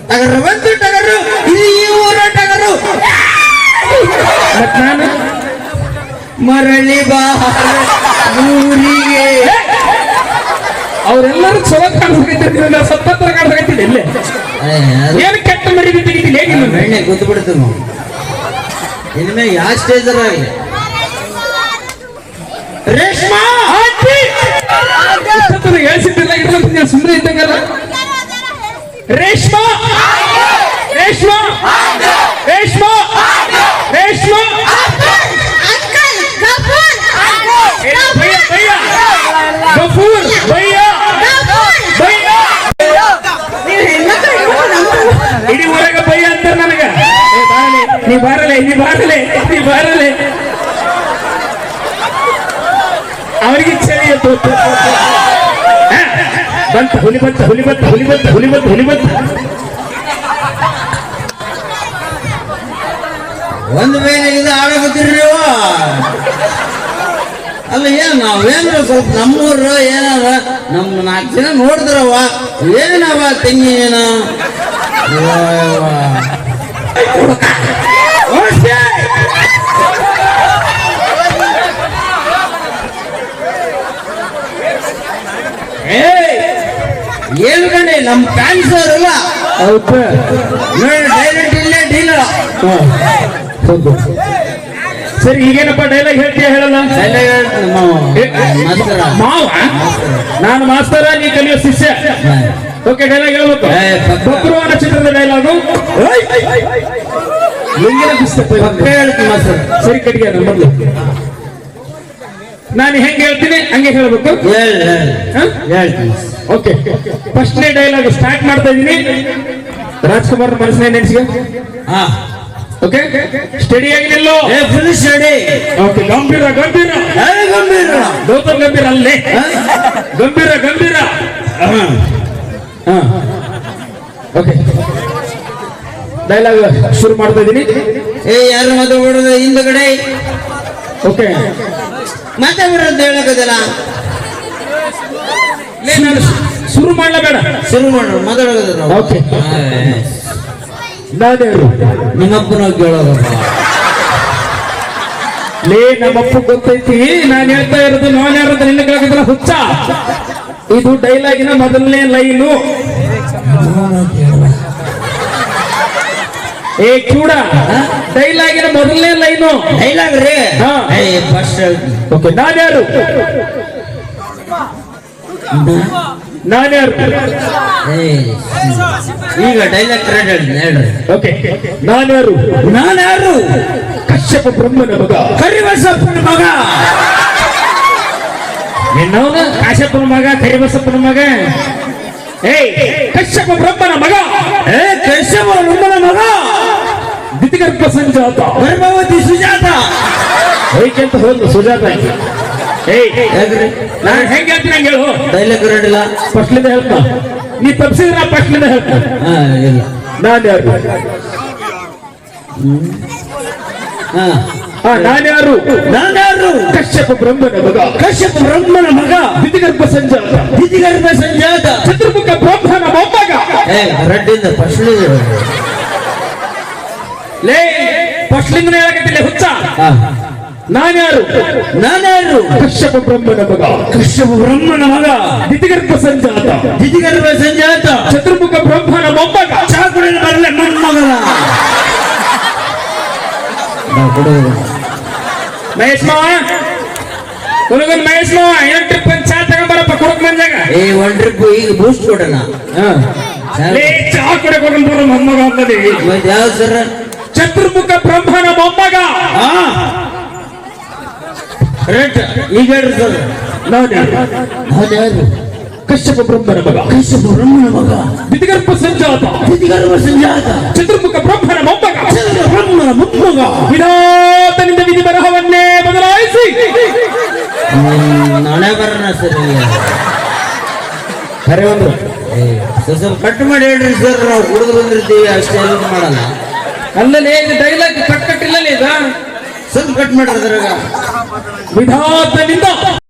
ಟಗರು ಬಂತು ಟಗರು, ಇದು ಈ ಊರ ಟಗರು. ಮತ್ ನಾನು ಮರಳಿ ಬಾ ಊರಿಗೆ. ಅವರೆಲ್ಲರೂ ಚಲೋ ಕಾಣಿಸ್ಬೇಕಿದ್ರೆ ನಾವು ಸತ್ತತ್ರ ಕಾಣಿಸ್ಬೇಕಿಲ್ಲ. ಇಲ್ಲೇ ಏನು ಕೆಟ್ಟ ಮರಿ ಬಿಟ್ಟಿದ್ದೀನಿ ಹೇಗಿಲ್ಲ ಎಣ್ಣೆ ಗೊತ್ತು ಬಿಡ್ತು ನಾವು ಇನ್ಮೇ ಯಾವ ಸ್ಟೇಜ್ ರೇಷ್ಮಾ ಹೇಳ್ಸಿದ್ದಿಲ್ಲ ಇರ್ಲಂತ ಸುಮ್ಮನೆ ಇದ್ದಂಗಲ್ಲ. ರೇಷ್ಮಾ ರೇಷ್ಮಾ ರೇಷ್ಮಾ ರೇಷ್ಮಾ ಗಫೂರ್ ಭಯ್ಯ ಭಯ್ಯ ಇಡೀ ಊರಾಗ ಭಯ್ಯ ಅಂತಾರ ನನಗ. ನೀ ಬಾರಲೆ ನೀ ಬಾರಲೆ ನೀ ಬಾರಲೆ ಅವರಿಗೆ ಚಳಿ ಬಂತ ಹುಲಿ ಬಂತ ಹುಲಿ ಬಂತ ಹುಲಿ ಬಂತ ಹುಲಿ ಬಂತ ಹುಲಿ ಬಂತ. ಒಂದು ಮೇಲೆ ಇದು ಆಡಕತ್ತೀರಿ ಅಲ್ಲ. ಏನ್ ನಾವೇನ್ರ ಸ್ವಲ್ಪ ನಮ್ಮೂರು ಏನವ ನಮ್ 4 ಜನ ನೋಡಿದ್ರವ ಏನವ ತೆಂಗಿನ ಏನು ಕಣೆ ನಮ್ ಫ್ಯಾನ್ಸ್ ಅವರಲ್ಲ. ಹೌದು ನೋಡಿ ಡೈರೆಕ್ಟ್ ಇಲ್ಲೇ ಡೀಲ್. ಸರಿ ಈಗೇನಪ್ಪ ಡೈಲಾಗ್ ಹೇಳ್ತೀಯ ಹೇಳಲ್ಲ. ಮಾವ ನಾನು ಮಾಸ್ತರ, ನೀ ಕಲಿಯೋ ಶಿಷ್ಯ. ಓಕೆ ಡೈಲಾಗ್ ಹೇಳ್ಬೇಕು. ಬಕ್ರುವಾನ ಚಿತ್ರದ ಡೈಲಾಗು ಹೆಂಗಿನ ಸರಿ ಕಡಿಗೆ ಮೊದಲು ನಾನು ಹೆಂಗೆ ಹೇಳ್ತೀನಿ ಹಂಗೆ ಹೇಳ್ಬೇಕು. ಓಕೆ ಫಸ್ಟ್ನೇ ಡೈಲಾಗ್ ಸ್ಟಾರ್ಟ್ ಮಾಡ್ತಾ ಇದ್ದೀನಿ. ರಾಜ್ಕುಮಾರ್ ಮನಸ್ಸಿನ ನೆನೆಸಿಗೆ. ಓಕೆ ಸ್ಟಡಿ ಆಗಿ ನಿಲ್ಲೋ. Full study. ಓಕೆ ಗಂಭೀರ ಗಂಭೀರ ಗಂಭೀರ ಗೌತಮ್ ಗಂಭೀರ ಅಲ್ಲೇ ಗಂಭೀರ ಗಂಭೀರ. ಓಕೆ ಡೈಲಾಗ್ ಶುರು ಮಾಡ್ತಾ ಇದ್ದೀನಿ. ಯಾರು ಮಾತಾಡೋದು ಹಿಂದಗಡೆ. ಓಕೆ ಮಾತಾಡೋದು ಹೇಳಕದಲ್ಲ. ನಾನು ಶುರು ಮಾಡ್ಲಾ ಬೇಡ? ಶುರು ಮಾಡ್ರು ಮಾತಾಡೋದು. ಓಕೆ ನಾನೇರು ನಿಮ್ಮಪ್ಪನ ಕೇಳೋದು. ಲೇ ನಮ್ಮಪ್ಪ ಗೊತ್ತೈತಿ ನಾನು ಹೇಳ್ತಾ ಇರೋದು. ನಾನು ಯಾರದ ನಿನ್ನ ಕೇಳಕದ್ರ ಹುಚ್ಚ. ಇದು ಡೈಲಾಗಿನ ಮೊದಲನೇ ಲೈನು. ಏ ಕ್ಯೂಡ ಡೈಲಾಗಿನ ಮೊದಲನೇ ಲೈನು. ಡೈಲಾಗ್ ರೀ. ಓಕೆ ನಾನ್ಯಾರು ನಾನ್ಯಾರು ಈಗ ಡೈಲಾಗ್ ಹೇಳ್ರಿ. ಓಕೆ ನಾನ್ಯಾರು ನಾನ್ಯಾರು ಕಶ್ಯಪ ಬ್ರಹ್ಮನ ಮಗ ಕರಿಬಸಪ್ಪನ ಮಗ. ನಿನ್ನವನು ಕಾಶ್ಯಪನ ಮಗ ಕರಿಬಸಪ್ಪನ ಮಗ. ಏಯ್ ಕಶ್ಯಪ ಬ್ರಹ್ಮನ ಮಗ. ಕಶ್ಯಪ ಬ್ರಹ್ಮನ ಮಗ. ದಿತಿಗರ್ಭ ಸಂಜಾತ ಗರ್ಭವತಿ ಸುಜಾತ. ಹೇಗೆಂತ ಹೋದ್ರು ಸುಜಾತ. ಏಯ್ ನಾನು ಹೆಂಗೆ ಹೇಳ್ತೀನಿ ಹಂಗೆ ಹೇಳು. ಡೈಲಾಗ್ ರೆಡಿಲ್ಲ. ಫಸ್ಟ್ಲಿಂದ ಹೇಳ್ತಾ ನೀ ತಪ್ಸಿದ್ರೆ ನಾ ಫಸ್ಟ್ಲಿಂದ ಹೇಳ್ತಾ. ನಾನ್ಯಾರು ನಾನ್ಯಾರು ನಾನ್ಯಾರು ಕಶ್ಯಪ ಬ್ರಹ್ಮನ ಮಗ. ಕಶ್ಯಪ ಬ್ರಹ್ಮನ ಮಗ. ದಿತಿಗರ್ಭ ಸಂಜಾತ ದಿತಿಗರ್ಭ ಸಂಜಾತ ಚತುರ್ಮುಖ ಬ್ರಹ್ಮನ ಮೊಮ್ಮಗ. ರೆಡ್ಡಿಂದ ಫಸ್ಟ್ ಲೇ ಫಸ್ಟ್ಲಿಂದ ಹೇಳಕತ್ತಿಲ್ಲ ಹುಚ್ಚ. ನಾನ್ಯಾರು ನಾನ್ಯಾರು ಕಶ್ಯಪ ಬ್ರಹ್ಮನ ಮಗ. ಕಶ್ಯಪ ಬ್ರಹ್ಮನ ಮಗ. ದಿತಿಗರ್ಭ ಸಂಜಾತ ದಿತಿಗರ್ಭ ಸಂಜಾತ ಚತುರ್ಮುಖ ಬ್ರಹ್ಮನ ಮೊಮ್ಮಗ. ಚಾಕುಡಿನ ಬರಲೆ ಮೊಮ್ಮಗನ. ಮಹೇಶ್ ಮಾವ ಹುಡುಗನ್ ಮಹೇಶ್ ಮಾವ ಏನ್ ಟ್ರಿಪ್ ಚಾ ತಗೊಂಬರಪ್ಪ ಕುಡಕ್ ಮಂಜಾಗ. ಒಂದ್ ಟ್ರಿಪ್ ಈಗ ಬೂಸ್ಟ್ ಕೊಡೋಣ. ಚಾ ಕುಡಕ್ ಹೋಗಂತ ಮೊಮ್ಮಗ ಅಂತದೆ. ಯಾವ್ದು ಸರ್? ಚತುರ್ಮುಖ ಬ್ರಹ್ಮನ ಮೊಮ್ಮಗ. ಈಗ ಹೇಳ್ರಿ ಸರ್. ನಾನ್ಯಾರು ಕಶ್ಯಪ ಬ್ರಹ್ಮನ ಮಗ. ಕಶ್ಯಪ ಬ್ರಹ್ಮನ ಮಗ. ದಿತಿಗರ್ಭ ಸಂಜಾತ ದಿತಿಗರ್ಭ ಸಂಜಾತ ಚತುರ್ಮುಖ ಬ್ರಹ್ಮನ ಮೊಮ್ಮಗ. ಬ್ರಹ್ಮನ ಮೊಮ್ಮಗ. ವಿಧಾತನಿಂದ ವಿಧಿ ಬರಹವನ್ನೇ ಬದಲಾಯಿಸಿ ನಾನೇ ಬರೋಣ ಸರ್. ಖರೆ ಒಂದು ಸ್ವಲ್ಪ ಕಟ್ ಮಾಡಿ ಹೇಳ್ರಿ ಸರ್. ನಾವು ಕುಡಿದು ಬಂದಿರ್ತೀವಿ ಅಷ್ಟೇ ಮಾಡಲ್ಲ. ಅಲ್ಲಲ್ಲಿ ಡೈಲಾಗ್ ಕಟ್ಟಿಲ್ಲಲ್ಲ ಈಗ ಸ್ವಲ್ಪ ಕಟ್ ಮಾಡ್ರಿ ಅದ್ರಾಗ. ವಿಧಾತನಿಂದ